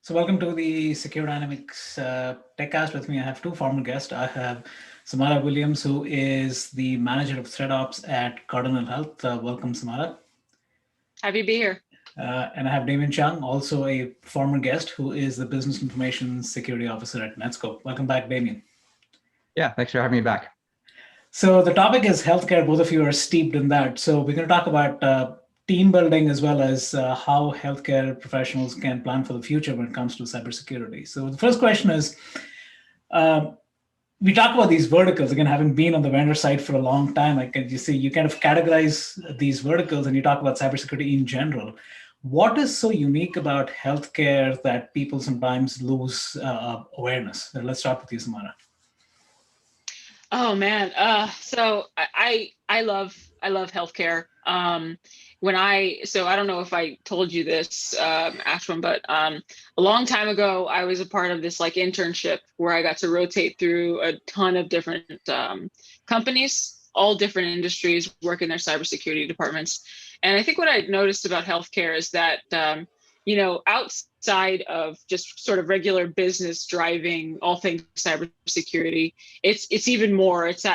So welcome to the Secure Dynamics TechCast. With me, I have two former guests. I have Samara Williams, who is the manager of threat ops at Cardinal Health. Welcome, Samara. Happy to be here. And I have Damien Chung, also a former guest, who is the business information security officer at Netscope. Welcome back, Damien. Yeah, thanks for having me back. So the topic is healthcare. Both of you are steeped in that. So we're going to talk about team building as well as how healthcare professionals can plan for the future when it comes to cybersecurity. So the first question is, we talk about these verticals. Again, having been on the vendor side for a long time, you kind of categorize these verticals and you talk about cybersecurity in general. What is so unique about healthcare that people sometimes lose awareness? Let's start with you, Samara. Oh man, so I love healthcare. So I don't know if I told you this, Ashwin, but a long time ago, I was a part of this like internship where I got to rotate through a ton of different companies, all different industries, work in their cybersecurity departments. And I think what I noticed about healthcare is that outside of just sort of regular business driving all things cybersecurity, it's even more. It's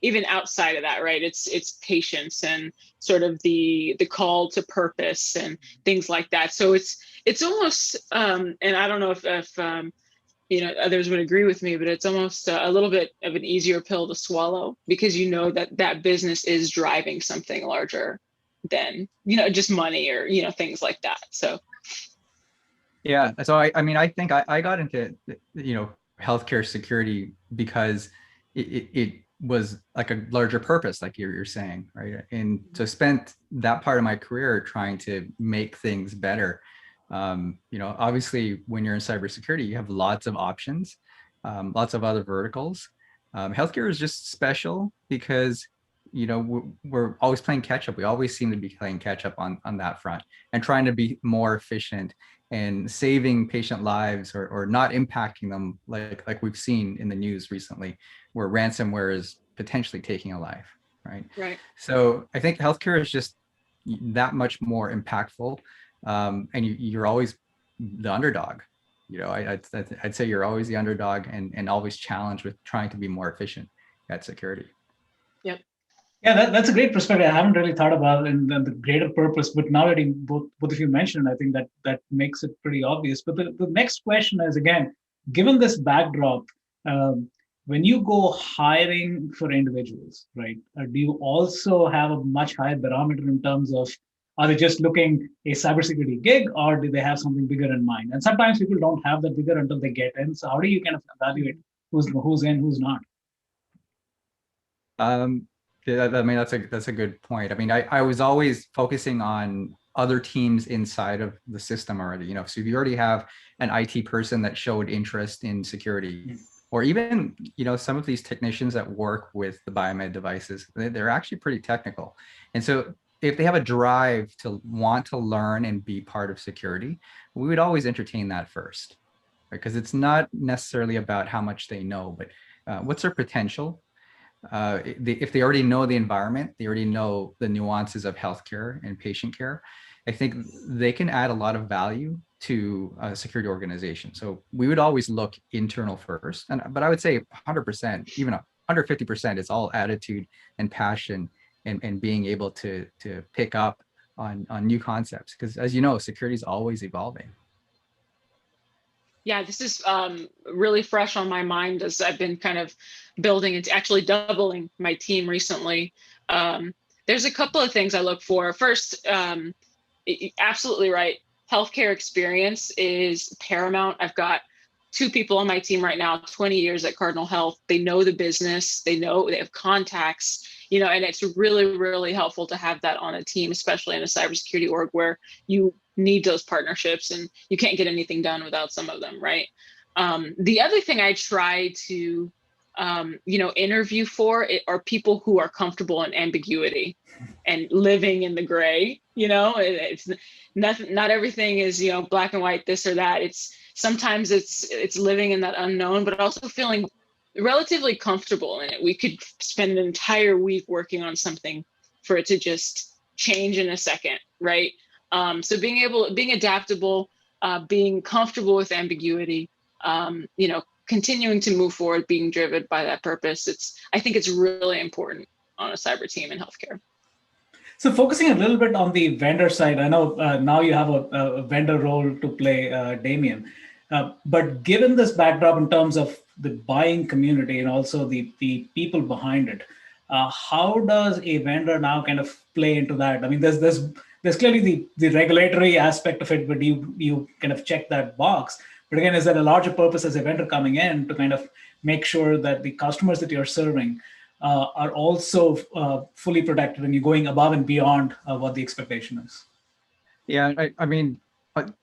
even outside of that, right? It's patience and sort of the call to purpose and things like that. So it's almost and I don't know if others would agree with me, but it's almost a little bit of an easier pill to swallow because you know that business is driving something larger than just money or things like that. So yeah, so I think I got into healthcare security because it was like a larger purpose, like you're saying, right? And so spent that part of my career trying to make things better. Obviously when you're in cybersecurity, you have lots of options, lots of other verticals. Healthcare is just special because we're always playing catch up. We always seem to be playing catch up on that front and trying to be more efficient and saving patient lives or not impacting them like we've seen in the news recently, where ransomware is potentially taking a life, right? Right. So I think healthcare is just that much more impactful, and you're always the underdog. I'd say you're always the underdog and always challenged with trying to be more efficient at security. Yep. Yeah, that's a great perspective. I haven't really thought about it and the greater purpose, but now that both of you mentioned, I think that makes it pretty obvious. But the next question is, again, given this backdrop, when you go hiring for individuals, right, do you also have a much higher barometer in terms of, are they just looking a cybersecurity gig or do they have something bigger in mind? And sometimes people don't have that bigger until they get in. So how do you kind of evaluate who's in, who's not? That's a good point. I was always focusing on other teams inside of the system already. So if you already have an IT person that showed interest in security, or even some of these technicians that work with the biomed devices, they're actually pretty technical. And so if they have a drive to want to learn and be part of security, we would always entertain that first, right? Because it's not necessarily about how much they know, but what's their potential. If they already know the environment, they already know the nuances of healthcare and patient care, I think they can add a lot of value to a security organization. So we would always look internal first, but I would say 100%, even 150% is all attitude and passion and being able to pick up on new concepts. Because as you know, security is always evolving. Yeah, this is really fresh on my mind as I've been kind of building and actually doubling my team recently. There's a couple of things I look for. First, absolutely right. Healthcare experience is paramount. I've got two people on my team right now, 20 years at Cardinal Health. They know the business, they have contacts, and it's really, really helpful to have that on a team, especially in a cybersecurity org where you need those partnerships and you can't get anything done without some of them, right? The other thing I try to, interview for are people who are comfortable in ambiguity and living in the gray. It's nothing, not everything is, black and white, this or that. Sometimes it's living in that unknown, but also feeling relatively comfortable in it. We could spend an entire week working on something for it to just change in a second, right? So being adaptable, being comfortable with ambiguity, continuing to move forward, being driven by that purpose. I think it's really important on a cyber team in healthcare. So focusing a little bit on the vendor side, I know now you have a vendor role to play, Damien. But given this backdrop in terms of the buying community and also the people behind it, how does a vendor now kind of play into that? I mean, there's clearly the regulatory aspect of it, but you kind of check that box. But again, is there a larger purpose as a vendor coming in to kind of make sure that the customers that you're serving are also fully protected and you're going above and beyond what the expectation is? Yeah, I mean,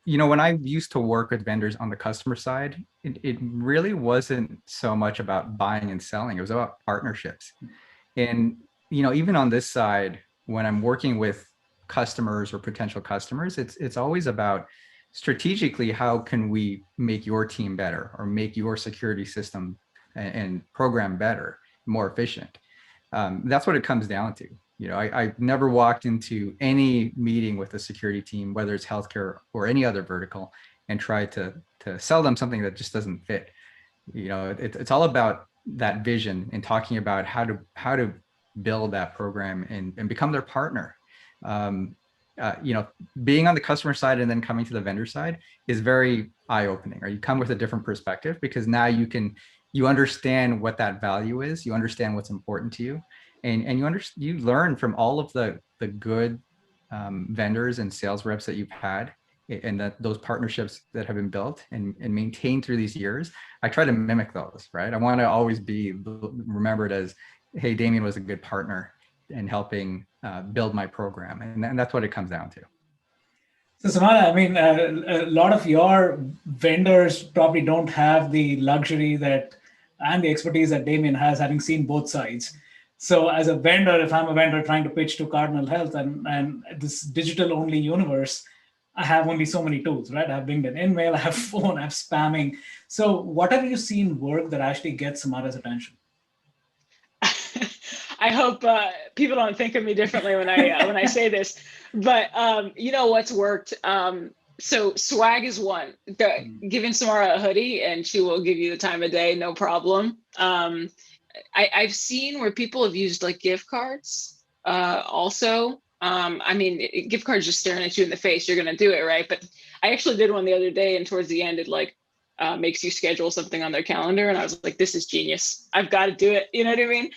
when I used to work with vendors on the customer side, it really wasn't so much about buying and selling. It was about partnerships. And, even on this side, when I'm working with customers or potential customers, it's always about strategically, how can we make your team better or make your security system and program better, more efficient? That's what it comes down to. I've never walked into any meeting with a security team, whether it's healthcare or any other vertical, and tried to sell them something that just doesn't fit. It's all about that vision and talking about how to build that program and become their partner. Being on the customer side and then coming to the vendor side is very eye-opening, or you come with a different perspective, because now you understand what that value is, you understand what's important to you, and you learn from all of the good vendors and sales reps that you've had, and those partnerships that have been built and maintained through these years. I try to mimic those, right? I want to always be remembered as, hey, Damien was a good partner in helping build my program, and that's what it comes down to. So Samara, I mean, a lot of your vendors probably don't have the luxury and the expertise that Damien has, having seen both sides. So as a vendor, if I'm a vendor trying to pitch to Cardinal Health and this digital-only universe, I have only so many tools, right? I have LinkedIn InMail, I have phone, I have spamming. So what have you seen work that actually gets Samara's attention? I hope people don't think of me differently when I say this, but what's worked. So swag is one. Giving Samara a hoodie and she will give you the time of day, no problem. I've seen where people have used like gift cards also. Gift cards just staring at you in the face, you're gonna do it, right? But I actually did one the other day, and towards the end it makes you schedule something on their calendar, and I was like, this is genius. I've got to do it. You know what I mean?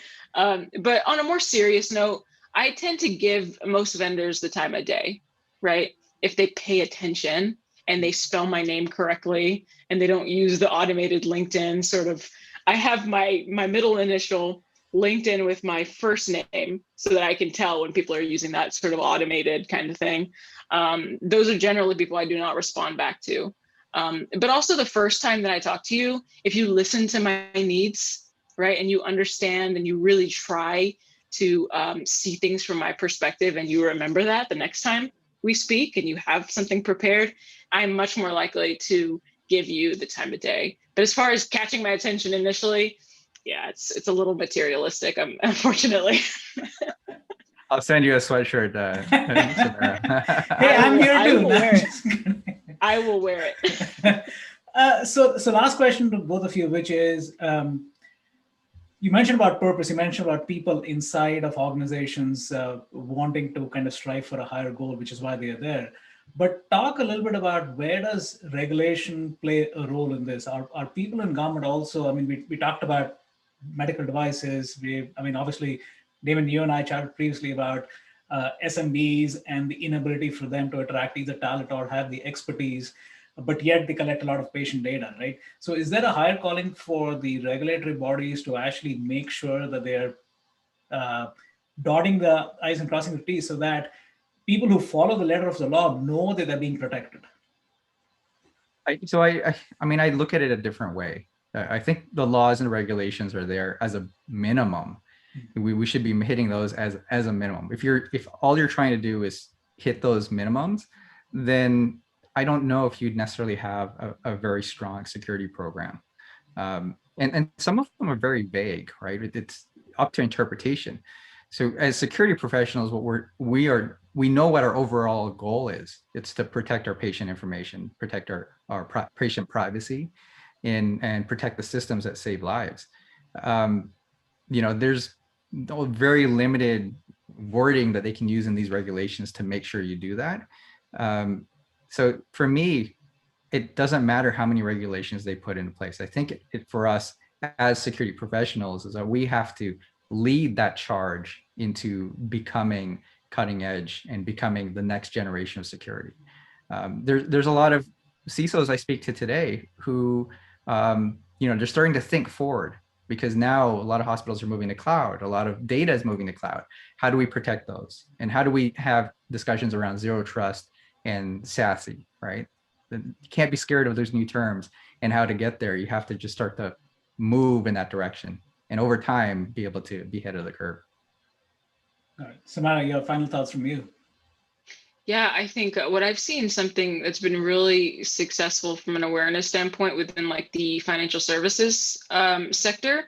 But on a more serious note, I tend to give most vendors the time of day, right? If they pay attention and they spell my name correctly and they don't use the automated LinkedIn sort of, I have my middle initial LinkedIn with my first name so that I can tell when people are using that sort of automated kind of thing. Those are generally people I do not respond back to. But also the first time that I talk to you, if you listen to my needs, right, and you understand and you really try to see things from my perspective, and you remember that the next time we speak and you have something prepared, I'm much more likely to give you the time of day. But as far as catching my attention initially, yeah, it's a little materialistic, unfortunately. I'll send you a sweatshirt. Hey, I'm here too. I will wear it. So last question to both of you, which is, you mentioned about purpose, you mentioned about people inside of organizations wanting to kind of strive for a higher goal, which is why they are there. But talk a little bit about, where does regulation play a role in this? Are people in government also, I mean, we talked about medical devices. Obviously, Damon, you and I chatted previously about SMBs and the inability for them to attract either talent or have the expertise, but yet they collect a lot of patient data, right? So is there a higher calling for the regulatory bodies to actually make sure that they're dotting the I's and crossing the T's so that people who follow the letter of the law know that they're being protected? I look at it a different way. I think the laws and regulations are there as a minimum. We should be hitting those as a minimum. If all you're trying to do is hit those minimums, then I don't know if you'd necessarily have a very strong security program. And some of them are very vague, right? It's up to interpretation. So as security professionals, what we know what our overall goal is. It's to protect our patient information, protect our patient privacy, and protect the systems that save lives. There's very limited wording that they can use in these regulations to make sure you do that. So for me, it doesn't matter how many regulations they put into place. I think for us as security professionals is that we have to lead that charge into becoming cutting edge and becoming the next generation of security. There's a lot of CISOs I speak to today who, they're starting to think forward, because now a lot of hospitals are moving to cloud. A lot of data is moving to cloud. How do we protect those? And how do we have discussions around zero trust and SASE, right? You can't be scared of those new terms and how to get there. You have to just start to move in that direction, and over time be able to be ahead of the curve. All right, Samara, your final thoughts from you. Yeah, I think what I've seen, something that's been really successful from an awareness standpoint within like the financial services sector,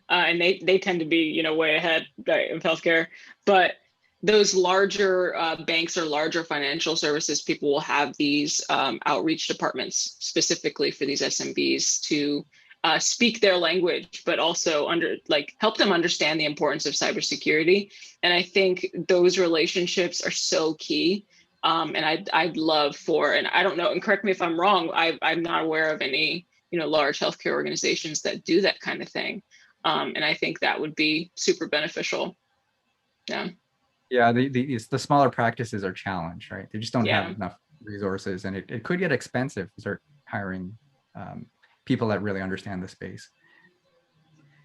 and they tend to be way ahead of healthcare, but those larger banks or larger financial services people will have these outreach departments specifically for these SMBs to speak their language, but also help them understand the importance of cybersecurity. And I think those relationships are so key. And I'd love for, and I don't know, and correct me if I'm wrong, I'm not aware of any, large healthcare organizations that do that kind of thing. And I think that would be super beneficial. Yeah. Yeah, the smaller practices are challenged, right? They just don't have enough resources, and it could get expensive to start hiring people that really understand the space.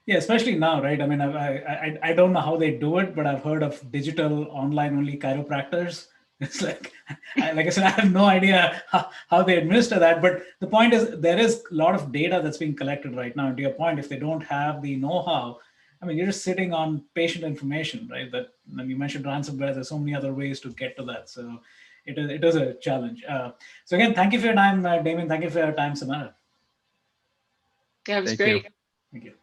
Yeah, especially now, right? I mean, I don't know how they do it, but I've heard of digital online only chiropractors. It's like I said, I have no idea how they administer that. But the point is, there is a lot of data that's being collected right now. And to your point, if they don't have the know-how, I mean, you're just sitting on patient information, right? That when you mentioned ransomware, there's so many other ways to get to that. So it is a challenge. So again, thank you for your time, Damien. Thank you for your time, Samara. Yeah, it was great. Thank you.